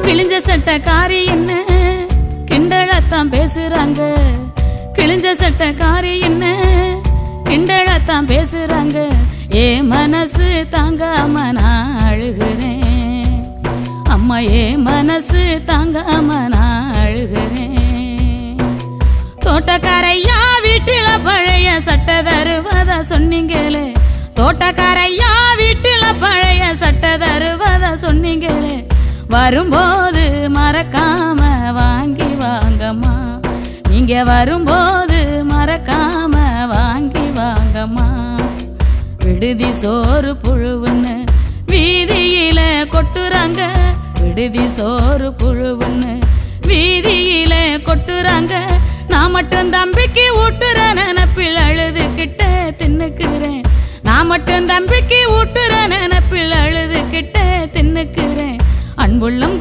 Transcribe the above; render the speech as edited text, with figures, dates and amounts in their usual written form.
கிழிஞ்ச சட்டக்காரி என்ன கிண்டலத்தான் பேசுறாங்க. கிழிஞ்ச சட்டக்காரி என்ன கிண்டலத்தான் பேசுறாங்க. ஏ மனசு தாங்காம நான் அழுகிறேன். அம்மா ஏ மனசு தாங்காம நான் அழுகிறேன். தோட்டக்காரையா வீட்டில பழைய சட்டை தருவதா சொன்னீங்களே. தோட்டக்காரையா வீட்டில பழைய சட்டை தருவதா சொன்னீங்களே. வரும்போது மறக்காம வாங்கி வாங்கம்மா. நீங்க வரும்போது மறக்காம வாங்கி வாங்கம்மா. விடுதி சோறு புழுவுன்னு வீதியில கொட்டுறாங்க. விடுதி சோறு புழுவுன்னு வீதியில கொட்டுறாங்க. நான் மட்டும் தம்பிக்கு ஊட்டுற நினப்பில் அழுதுகிட்ட தின்னுக்குறேன். நான் மட்டும் தம்பிக்கு ஊட்டுற நினப்பில் அழுதுகிட்ட தின்னுக்குறேன். அன்புள்ளம்